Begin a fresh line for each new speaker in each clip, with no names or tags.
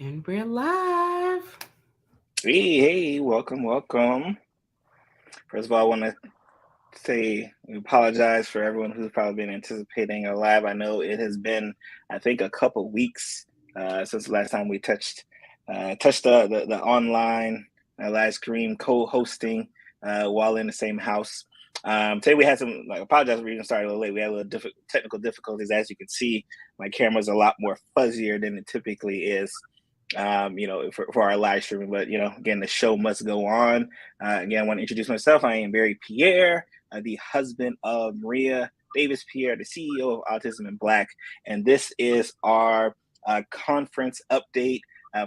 And we're live.
Hey, welcome. First of all, I want to say we apologize for everyone who's probably been anticipating a live. I know it has been, I think, a couple weeks since the last time we touched the online live stream co-hosting while in the same house. Today we had some, apologize for even starting a little late. We had a little technical difficulties. As you can see, my camera's a lot more fuzzier than it typically is. For our live streaming. But, again, the show must go on. Again, I want to introduce myself. I am Barry Pierre, the husband of Maria Davis Pierre, the CEO of Autism in Black. And this is our conference update.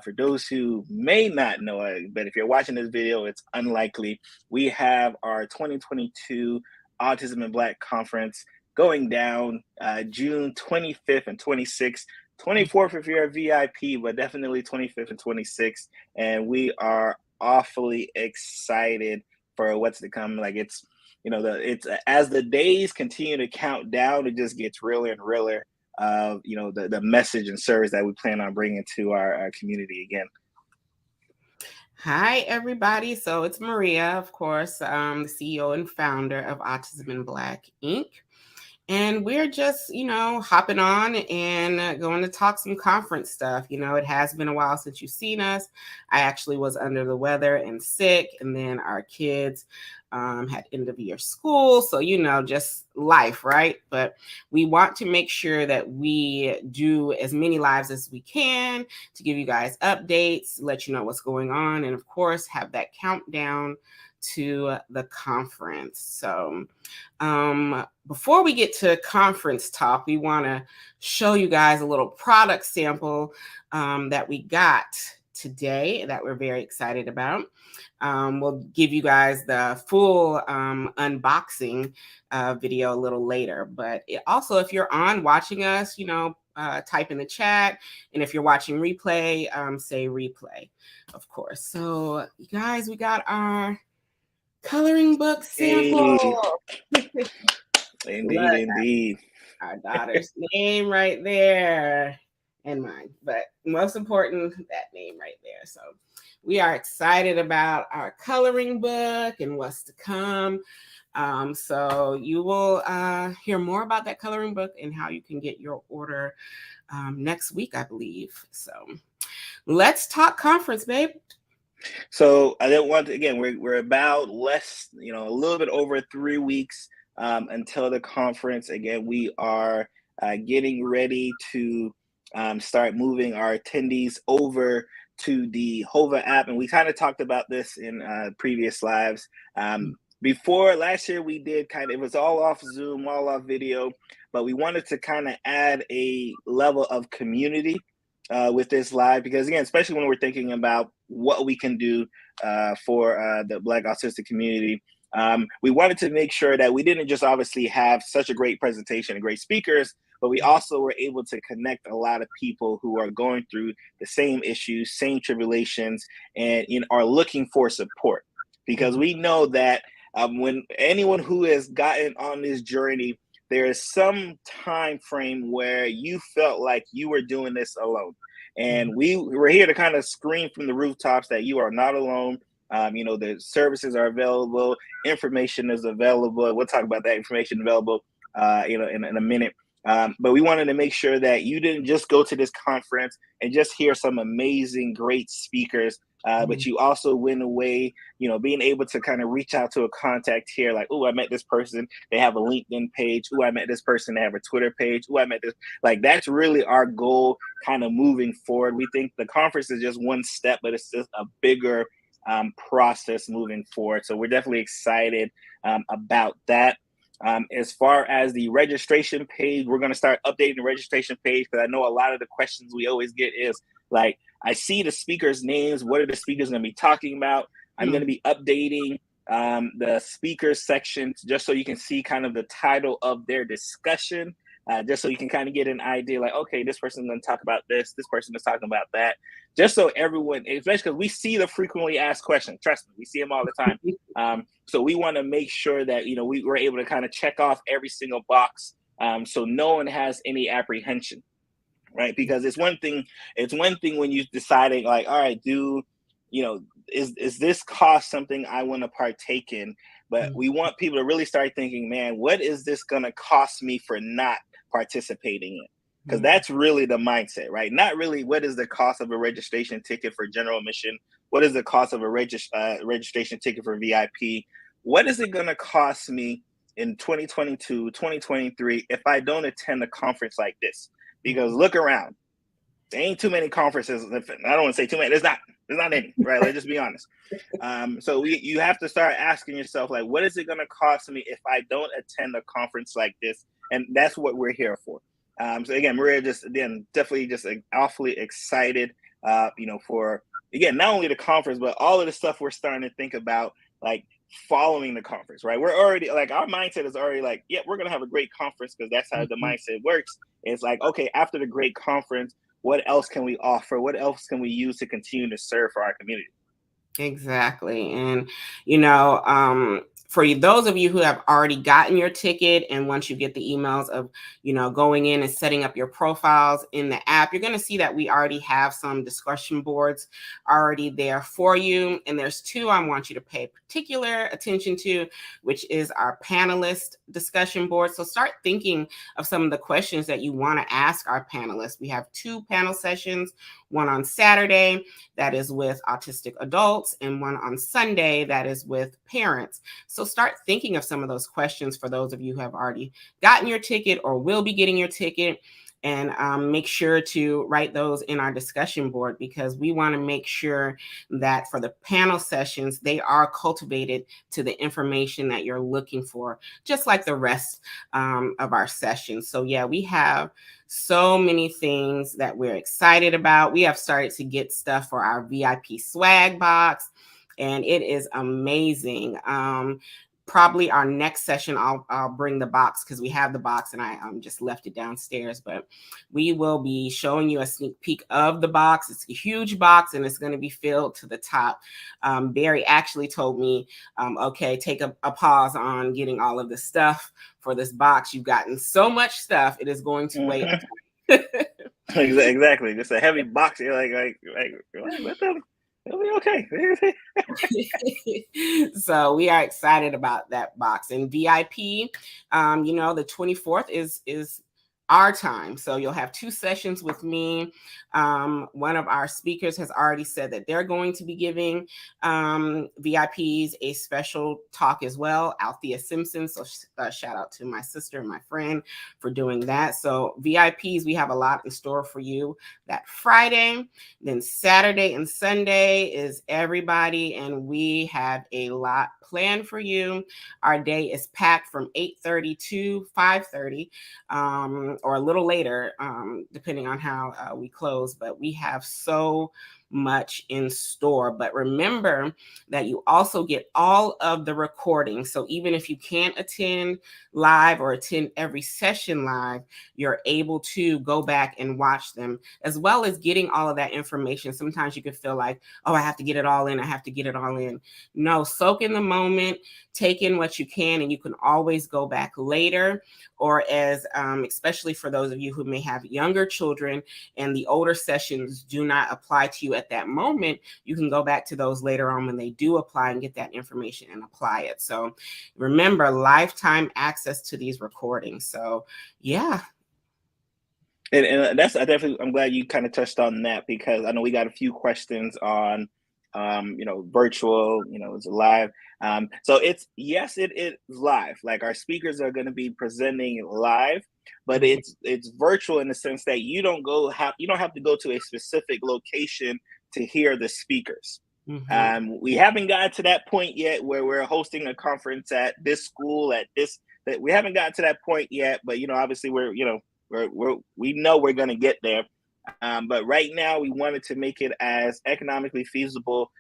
For those who may not know it, but if you're watching this video, it's unlikely. We have our 2022 Autism in Black conference going down June 25th and 26th. 24th if you're a VIP, but definitely 25th and 26th. And we are awfully excited for what's to come. Like it's as the days continue to count down, it just gets realer and realer of the message and service that we plan on bringing to our community again.
Hi, everybody. So it's Maria, of course, the CEO and founder of Autism in Black Inc. And we're just, hopping on and going to talk some conference stuff. It has been a while since you've seen us. I actually was under the weather and sick, and then our kids had end of year school. So, just life, right? But we want to make sure that we do as many lives as we can to give you guys updates, let you know what's going on, and of course, have that countdown to the conference. So before we get to conference talk, we want to show you guys a little product sample that we got today that we're very excited about. We'll give you guys the full unboxing video a little later. But also, if you're on watching us, type in the chat. And if you're watching replay, say replay, of course. So, you guys, we got our coloring book sample.
Indeed.
Our daughter's name right there and mine, but most important, that name right there. So we are excited about our coloring book and what's to come. So you will hear more about that coloring book and how you can get your order next week, I believe. So let's talk conference, babe.
So I didn't want to, again, we're about a little bit over 3 weeks until the conference. Again, we are getting ready to start moving our attendees over to the Hova app. And we kind of talked about this in previous lives. Before last year, we did it was all off Zoom, all off video, but we wanted to kind of add a level of community with this live, because again, especially when we're thinking about what we can do for the Black autistic community, we wanted to make sure that we didn't just obviously have such a great presentation and great speakers, but we also were able to connect a lot of people who are going through the same issues, same tribulations, and are looking for support. Because we know that when anyone who has gotten on this journey, there is some time frame where you felt like you were doing this alone. And we're here to kind of scream from the rooftops that you are not alone. The services are available, information is available. We'll talk about that information available, in a minute. But we wanted to make sure that you didn't just go to this conference and just hear some amazing, great speakers, but you also went away, being able to kind of reach out to a contact here, like, oh, I met this person, they have a LinkedIn page. Oh, I met this person, they have a Twitter page. Oh, I met this. Like, that's really our goal kind of moving forward. We think the conference is just one step, but it's just a bigger process moving forward. So we're definitely excited about that. As far as the registration page, we're going to start updating the registration page, because I know a lot of the questions we always get is like, I see the speakers' names. What are the speakers going to be talking about? I'm going to be updating the speakers section just so you can see kind of the title of their discussion, just so you can kind of get an idea, like, okay, this person's going to talk about this person is talking about that, just so everyone, especially because we see the frequently asked questions. Trust me, we see them all the time. So we want to make sure that, we were able to kind of check off every single box, so no one has any apprehension. right? Because it's one thing when you deciding like, all right, is this cost something I want to partake in? But we want people to really start thinking, man, what is this going to cost me for not participating in? Because
Mhm.
that's really the mindset, right? Not really what is the cost of a registration ticket for general admission, what is the cost of a registration ticket for VIP, what is it going to cost me in 2022, 2023 if I don't attend a conference like this? Because look around, there ain't too many conferences. I don't want to say too many. There's not any, right? Let's just be honest. So you have to start asking yourself, like, what is it going to cost me if I don't attend a conference like this? And that's what we're here for. So again, Maria, just again, definitely just awfully excited, for again not only the conference but all of the stuff we're starting to think about, like following the conference, right? We're already like our mindset is already like, yeah, we're gonna have a great conference because that's how the
Mhm.
mindset works. It's like, okay, after the great conference, what else can we offer? What else can we use to continue to serve for our community?
Exactly. And, for those of you who have already gotten your ticket, and once you get the emails of, going in and setting up your profiles in the app, you're going to see that we already have some discussion boards already there for you. And there's two I want you to pay particular attention to, which is our panelist discussion board. So start thinking of some of the questions that you want to ask our panelists. We have two panel sessions, one on Saturday that is with autistic adults, and one on Sunday that is with parents. So start thinking of some of those questions for those of you who have already gotten your ticket or will be getting your ticket. And make sure to write those in our discussion board, because we want to make sure that for the panel sessions, they are cultivated to the information that you're looking for, just like the rest of our sessions. So, yeah, we have so many things that we're excited about. We have started to get stuff for our VIP swag box, and it is amazing. Probably our next session, I'll bring the box, because we have the box and I just left it downstairs. But we will be showing you a sneak peek of the box. It's a huge box and it's going to be filled to the top. Barry actually told me, okay, take a pause on getting all of the stuff for this box. You've gotten so much stuff, it is going to weigh
Mm-hmm.
us.
Exactly, just a heavy box. You're like let them. It'll be okay.
So we are excited about that box. And VIP, the 24th is our time. So you'll have two sessions with me. One of our speakers has already said that they're going to be giving VIPs a special talk as well, Althea Simpson. So shout out to my sister and my friend for doing that. So VIPs, we have a lot in store for you that Friday. Then Saturday and Sunday is everybody, and we have a lot planned for you. Our day is packed from 8:30 to 5:30, or a little later, depending on how we close. But we have so much in store. But remember that you also get all of the recordings. So even if you can't attend live or attend every session live, you're able to go back and watch them, as well as getting all of that information. Sometimes you could feel like, oh, I have to get it all in. I have to get it all in. No, soak in the moment, take in what you can, and you can always go back later. Or especially for those of you who may have younger children and the older sessions do not apply to you at that moment, you can go back to those later on when they do apply and get that information and apply it. So remember, lifetime access to these recordings. So yeah.
And I'm glad you kind of touched on that, because I know we got a few questions on, virtual, is it live? So it is live. Like our speakers are going to be presenting live, but it's virtual in the sense that you don't have to go to a specific location to hear the speakers.
Mm-hmm.
We haven't gotten to that point yet where we're hosting a conference at this school at this. That we haven't gotten to that point yet, but obviously we know we're going to get there. But right now, we wanted to make it as economically feasible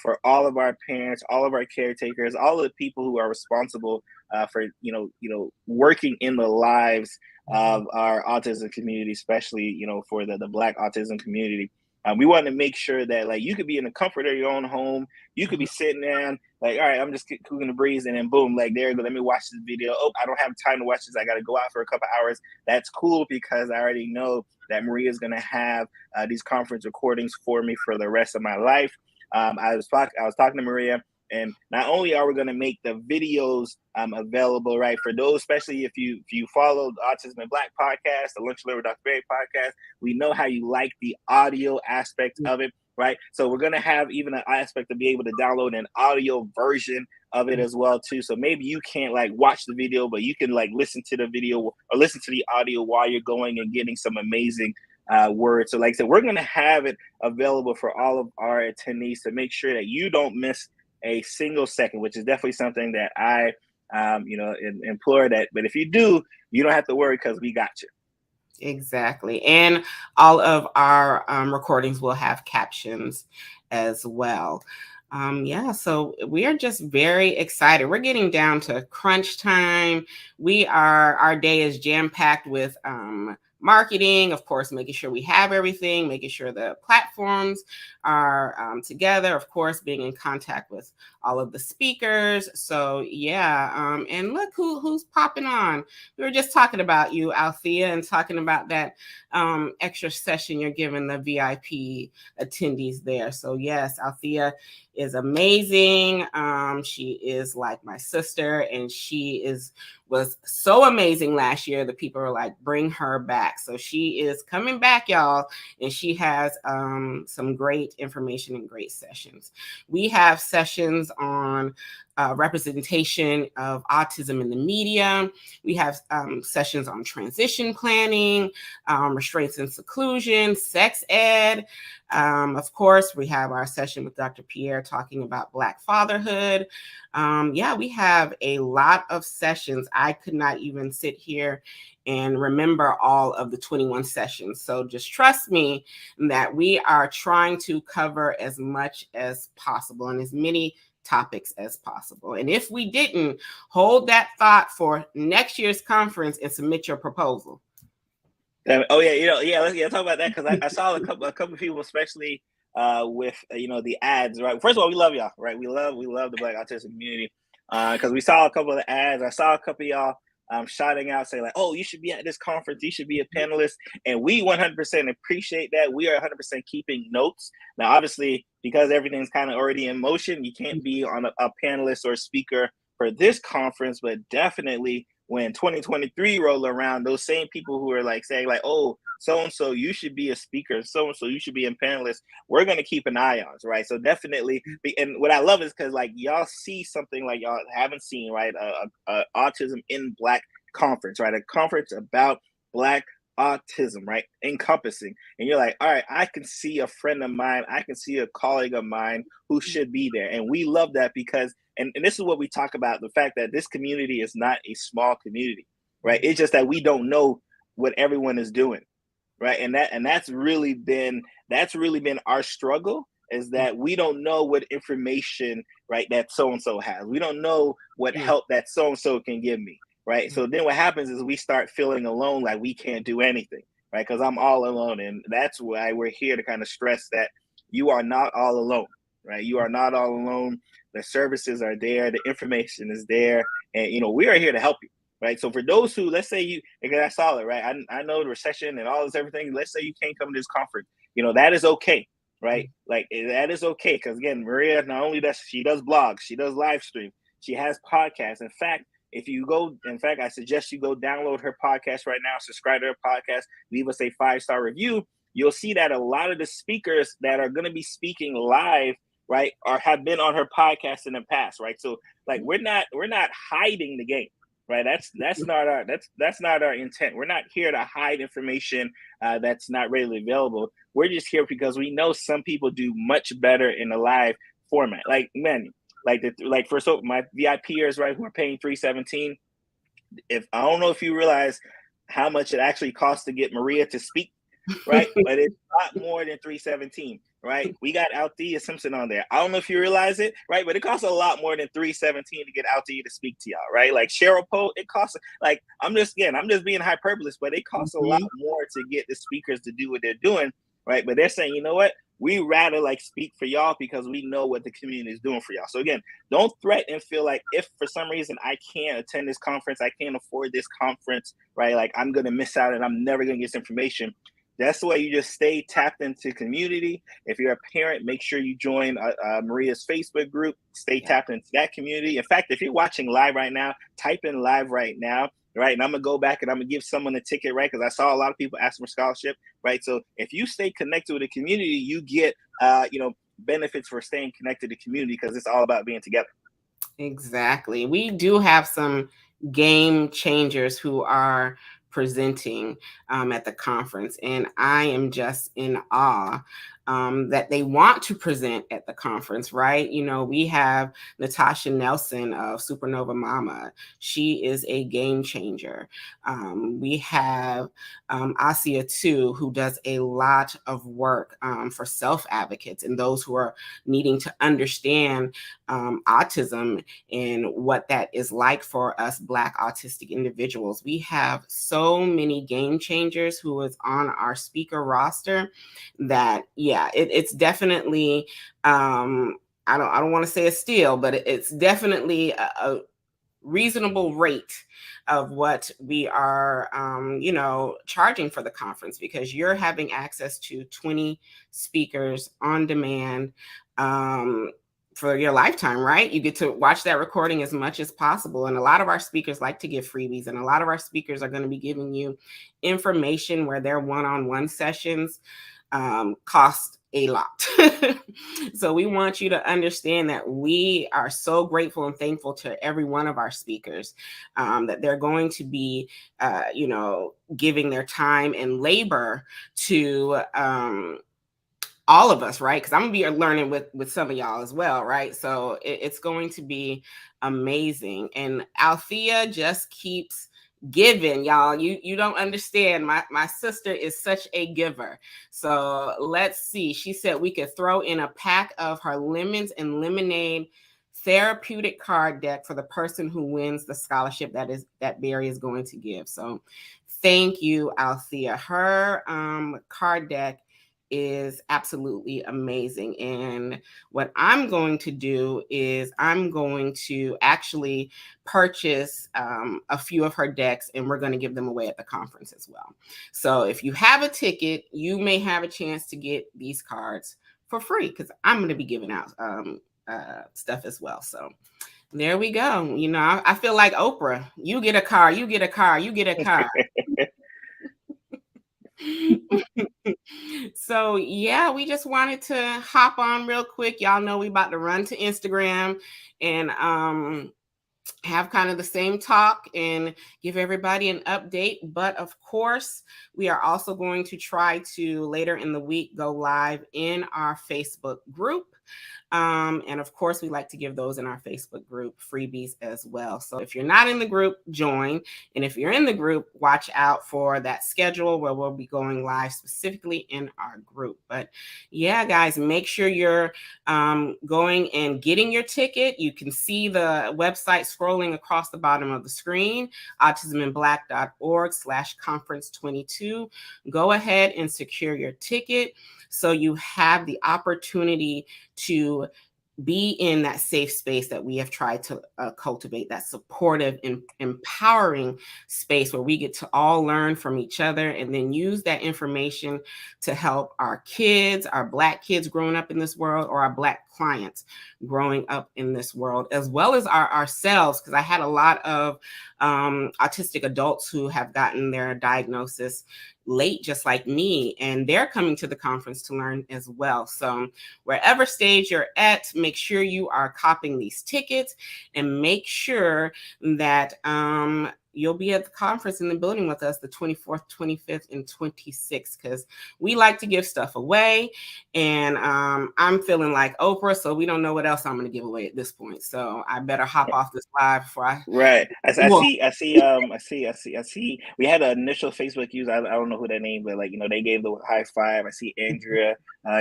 for all of our parents, all of our caretakers, all of the people who are responsible for working in the lives
Mm-hmm.
of our autism community, especially for the Black autism community. We want to make sure that like you could be in the comfort of your own home. You could be sitting down like, all right, I'm just cooking the breeze, and then boom, like there you go. Let me watch this video. Oh, I don't have time to watch this. I got to go out for a couple hours. That's cool because I already know that Maria is going to have these conference recordings for me for the rest of my life. I was talking to Maria, and not only are we going to make the videos available, right, for those, especially if you follow the Autism in Black podcast, the Lunch Liver Dr. Berry podcast, we know how you like the audio aspect of it, right? So we're going to have even an aspect to be able to download an audio version of it as well too. So maybe you can't like watch the video, but you can like listen to the video or listen to the audio while you're going and getting some amazing words. So like I said, we're going to have it available for all of our attendees to make sure that you don't miss a single second, which is definitely something that I implore that. But if you do, you don't have to worry because we got you.
Exactly. And all of our recordings will have captions as well. So we are just very excited. We're getting down to crunch time. Our day is jam-packed with marketing, of course, making sure we have everything, making sure the platforms are together, of course, being in contact with all of the speakers. So yeah, and look who's popping on. We were just talking about you, Althea, and talking about that extra session you're giving the VIP attendees there. So yes, Althea is amazing. She is like my sister, and she was so amazing last year that people were like, bring her back. So she is coming back, y'all, and she has some great information and great sessions. We have sessions on representation of autism in the media. We have sessions on transition planning, restraints and seclusion, sex ed. Of course, we have our session with Dr. Pierre talking about Black fatherhood. We have a lot of sessions. I could not even sit here and remember all of the 21 sessions. So just trust me that we are trying to cover as much as possible and as many topics as possible. And if we didn't, hold that thought for next year's conference and submit your proposal.
Oh yeah, let's talk about that because I saw a couple of people, especially with the ads, right? First of all, we love y'all, right? We love the Black autism community because we saw a couple of the ads. I saw a couple of y'all shouting out, saying like, "Oh, you should be at this conference. You should be a panelist," and we 100% appreciate that. We are 100% keeping notes. Now, obviously, because everything's kind of already in motion, you can't be on a panelist or speaker for this conference, but definitely when 2023 roll around, those same people who are like saying like, oh, so-and-so, you should be a speaker, so-and-so, you should be a panelist, we're going to keep an eye on, right? So definitely, and what I love is because like y'all see something like y'all haven't seen, right? A Autism in Black conference, right? A conference about Black autism, right? Encompassing. And you're like, all right, I can see a friend of mine, I can see a colleague of mine who should be there. And we love that because and this is what we talk about, the fact that this community is not a small community, right? It's just that we don't know what everyone is doing, right? And that's really been our struggle, is that we don't know what information, right, that so-and-so has. We don't know what help that so-and-so can give me, right? So then what happens is we start feeling alone, like we can't do anything, right? Because I'm all alone. And that's why we're here to kind of stress that you are not all alone, right? You are not all alone. The services are there, the information is there, and we are here to help you, right? So for those who, let's say you, because I saw it, right? I know the recession and all this everything. Let's say you can't come to this conference, that is okay, right? Like that is okay, because again, Maria, not only does she does blogs, she does live stream, she has podcasts. In fact, I suggest you go download her podcast right now, subscribe to her podcast, leave us a 5-star review. You'll see that a lot of the speakers that are going to be speaking live, right, or have been on her podcast in the past, right? So like we're not hiding the game, right? That's not our intent. We're not here to hide information that's not readily available. We're just here because we know some people do much better in a live format. Like man, for my VIPers, right, who are paying $317. If I don't know if you realize how much it actually costs to get Maria to speak, right? But it's a lot more than $317, right? We got Althea Simpson on there. I don't know if you realize it, right? But it costs a lot more than $317 to get Althea to speak to y'all, right? Like Cheryl Poe, it costs like I'm just being hyperbole, but it costs a lot more to get the speakers to do what they're doing. right? But they're saying, you know what? We rather like speak for y'all because we know what the community is doing for y'all. So again, don't threaten and feel like if for some reason I can't attend this conference, I can't afford this conference, right? Like I'm gonna miss out and I'm never gonna get this information. That's the way you just stay tapped into community. If you're a parent, make sure you join Maria's Facebook group. Stay
Yeah.
tapped into that community. In fact, if you're watching live right now, type in live right now, right? And I'm gonna go back and I'm gonna give someone a ticket, right? Because I saw a lot of people asking for scholarship, right? So if you stay connected with the community, you get, benefits for staying connected to the community because it's all about being together.
Exactly. We do have some game changers who are presenting at the conference, and I am just in awe that they want to present at the conference, right? You know, we have Natasha Nelson of Supernova Mama. She is a game changer. We have Asia too, who does a lot of work for self advocates and those who are needing to understand autism and what that is like for us Black autistic individuals. We have so many game changers who is on our speaker roster that, yeah, it's definitely, I don't want to say a steal, but it's definitely a reasonable rate of what we are, charging for the conference, because you're having access to 20 speakers on demand for your lifetime, right? You get to watch that recording as much as possible. And a lot of our speakers like to give freebies, and a lot of our speakers are going to be giving you information where their one-on-one sessions cost a lot. So we want you to understand that we are so grateful and thankful to every one of our speakers, that they're going to be, giving their time and labor to all of us, right? Because I'm gonna be learning with some of y'all as well, right? So it's going to be amazing. And Althea just keeps giving, y'all. You don't understand. My sister is such a giver. So let's see. She said we could throw in a pack of her lemons and lemonade therapeutic card deck for the person who wins the scholarship that Barry is going to give. So thank you, Althea. Her card deck is absolutely amazing. And what I'm going to do is I'm going to actually purchase a few of her decks, and we're going to give them away at the conference as well. So if you have a ticket, you may have a chance to get these cards for free, because I'm going to be giving out stuff as well. So there we go. You know, I feel like Oprah. You get a car, you get a car, you get a car. So yeah, we just wanted to hop on real quick. Y'all know we about to run to Instagram and have kind of the same talk and give everybody an update. But of course, we are also going to try to later in the week go live in our Facebook group. And of course, we like to give those in our Facebook group freebies as well. So if you're not in the group, join. And if you're in the group, watch out for that schedule where we'll be going live specifically in our group. But yeah, guys, make sure you're going and getting your ticket. You can see the website scrolling across the bottom of the screen, autisminblack.org/conference22. Go ahead and secure your ticket so you have the opportunity to be in that safe space that we have tried to cultivate, that supportive and empowering space where we get to all learn from each other and then use that information to help our kids, our Black kids growing up in this world, or our Black clients growing up in this world, as well as ourselves. Because I had a lot of autistic adults who have gotten their diagnosis late, just like me, and they're coming to the conference to learn as well. So wherever stage you're at, make sure you are copying these tickets, and make sure that you'll be at the conference in the building with us the 24th, 25th, and 26th, because we like to give stuff away. And I'm feeling like Oprah, so we don't know what else I'm going to give away at this point. So I better hop off this live before I.
Right.
Well,
I see. We had an initial Facebook user. I don't know who that name, but like, they gave the high five. I see Andrea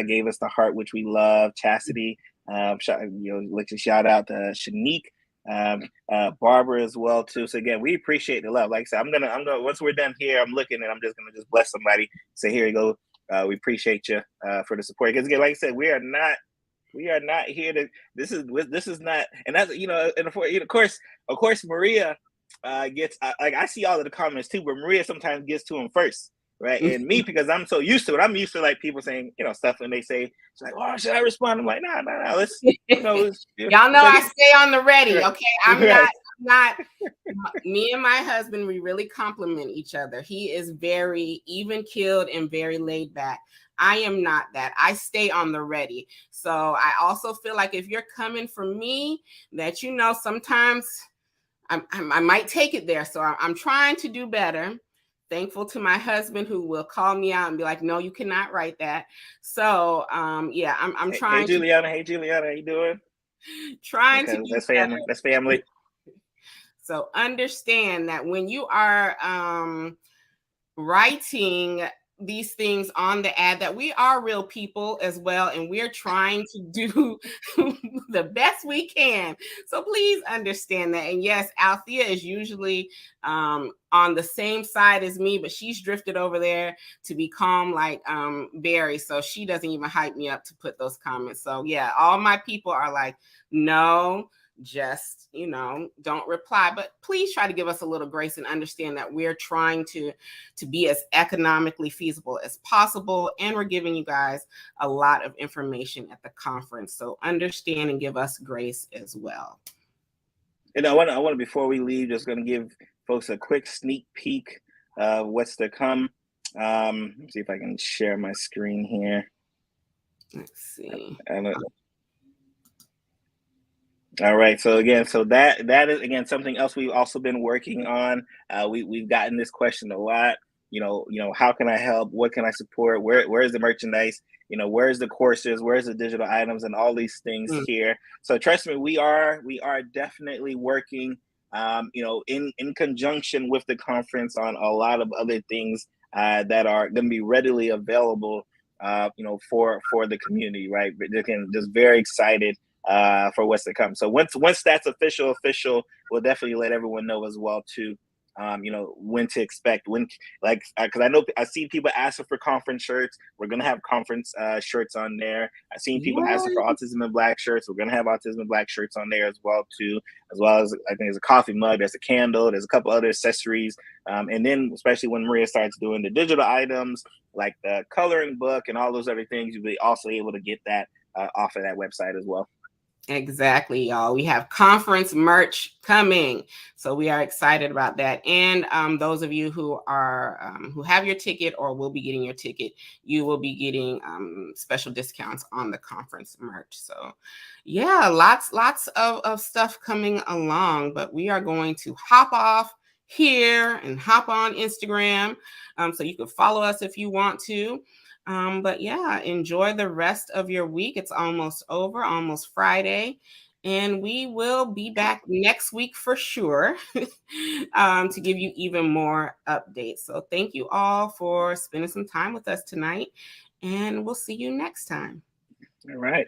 gave us the heart, which we love. Chastity, like to shout out to Shanique, Barbara as well too. So again, we appreciate the love. Like I said, I'm gonna once we're done here, I'm looking and I'm just gonna bless somebody. Say, here you go. we appreciate you for the support. Because again, like I said, we are not here to. This is not, and that's and of course, Maria gets like I see all of the comments too, but Maria sometimes gets to them first, right? And me, because I'm so used to it, I'm used to like people saying stuff, and they say it's like, "Oh, should I respond?" I'm like, "Nah, nah, nah. Let's
Y'all know
so
I
again,
stay on the ready.
right,
Okay,
right.
I'm not. Me and my husband, we really complement each other. He is very even keeled and very laid back. I am not that. I stay on the ready. So I also feel like if you're coming from me, that sometimes I might take it there. So I'm trying to do better. Thankful to my husband who will call me out and be like, "No, you cannot write that." So yeah, I'm
Hey,
trying to
Juliana. Hey, Juliana. How you doing?
trying
Okay,
to do
that's family. That's family.
So understand that when you are writing these things on the ad, that we are real people as well, and we're trying to do the best we can. So please understand that. And yes, Althea is usually on the same side as me, but she's drifted over there to be calm like Barry. So she doesn't even hype me up to put those comments. So yeah, all my people are like, no, just don't reply, but please try to give us a little grace and understand that we're trying to be as economically feasible as possible, and we're giving you guys a lot of information at the conference, so understand and give us grace as well.
And I want to before we leave, just going to give folks a quick sneak peek of what's to come. Let's see if I can share my screen here.
Let's see.
All right. So again, that is again something else we've also been working on. We've gotten this question a lot. How can I help? What can I support? Where's the merchandise? Where's the courses? Where's the digital items and all these things here? So trust me, we are definitely working. In conjunction with the conference on a lot of other things that are going to be readily available. For the community, right? But again, just very excited for what's to come. So once that's official, we'll definitely let everyone know as well too. When to expect, because I know I see people asking for conference shirts. We're gonna have conference shirts on there. I've seen people asking for Autism in Black shirts. We're gonna have Autism in Black shirts on there as well too. As well as I think there's a coffee mug, there's a candle, there's a couple other accessories, and then especially when Maria starts doing the digital items like the coloring book and all those other things, you'll be also able to get that off of that website as well.
Exactly, y'all. We have conference merch coming, so we are excited about that. And those of you who are who have your ticket or will be getting your ticket, you will be getting special discounts on the conference merch. So, yeah, lots of stuff coming along. But we are going to hop off here and hop on Instagram, so you can follow us if you want to. But yeah, enjoy the rest of your week. It's almost over, almost Friday. And we will be back next week for sure to give you even more updates. So thank you all for spending some time with us tonight. And we'll see you next time.
All right.